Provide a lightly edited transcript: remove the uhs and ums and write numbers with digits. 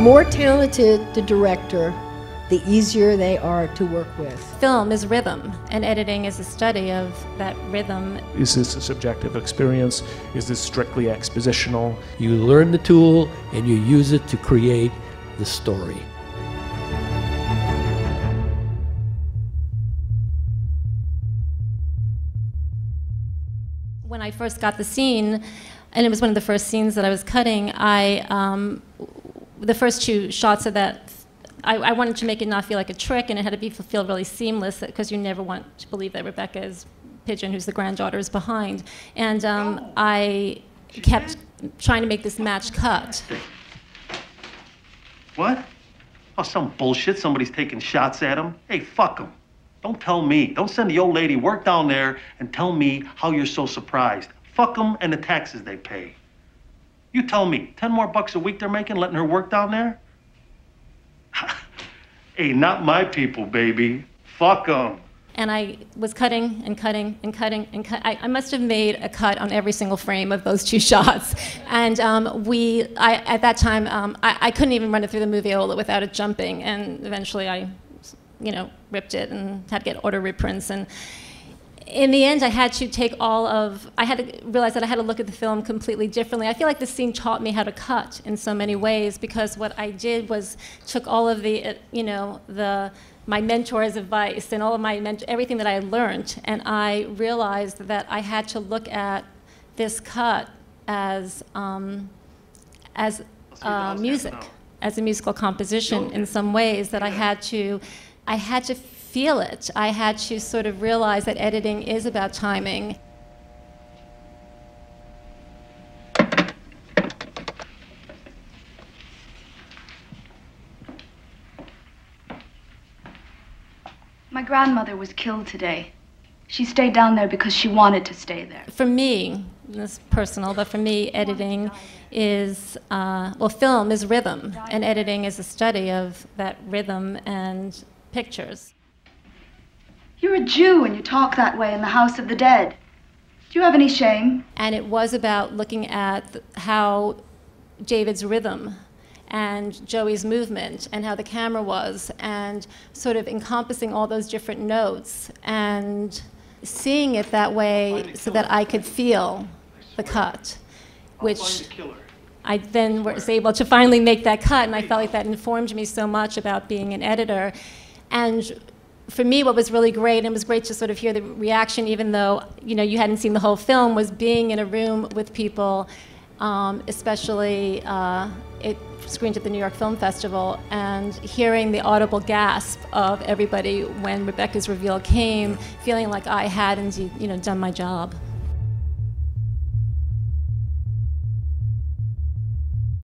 more talented the director, the easier they are to work with. Film is rhythm, and editing is a study of that rhythm. Is this a subjective experience? Is this strictly expositional? You learn the tool and you use it to create the story. When I first got the scene, and it was one of the first scenes that I was cutting, the first two shots of that, I wanted to make it not feel like a trick, and it had to feel really seamless, because you never want to believe that Rebecca's Pigeon, who's the granddaughter, is behind. And I kept trying to make this match cut. What? Oh, some bullshit. Somebody's taking shots at him. Hey, fuck him. Don't tell me. Don't send the old lady work down there and tell me how you're so surprised. Fuck them and the taxes they pay. You tell me, 10 more bucks a week they're making letting her work down there? Hey, not my people, baby. Fuck them. And I was cutting and cutting and cutting and cut. I must have made a cut on every single frame of those two shots. And at that time, I couldn't even run it through the movie without it jumping. And eventually I, ripped it and had to get auto reprints. And in the end, I had to realize that I had to look at the film completely differently. I feel like this scene taught me how to cut in so many ways, because what I did was took all of the, my mentor's advice and all of everything that I had learned, and I realized that I had to look at this cut as music, as a musical composition in some ways, that I had to feel it. I had to sort of realize that editing is about timing. My grandmother was killed today. She stayed down there because she wanted to stay there. For me, this is personal, but for me, editing is, film is rhythm, and editing is a study of that rhythm and pictures. You're a Jew and you talk that way in the House of the Dead. Do you have any shame? And it was about looking at how David's rhythm and Joey's movement and how the camera was, and sort of encompassing all those different notes and seeing it that way so that I could feel the cut, which I then was able to finally make that cut, and I felt like that informed me so much about being an editor. And for me, what was really great, and it was great to sort of hear the reaction, even though you hadn't seen the whole film, was being in a room with people, especially it screened at the New York Film Festival, and hearing the audible gasp of everybody when Rebecca's reveal came, feeling like I had indeed, done my job.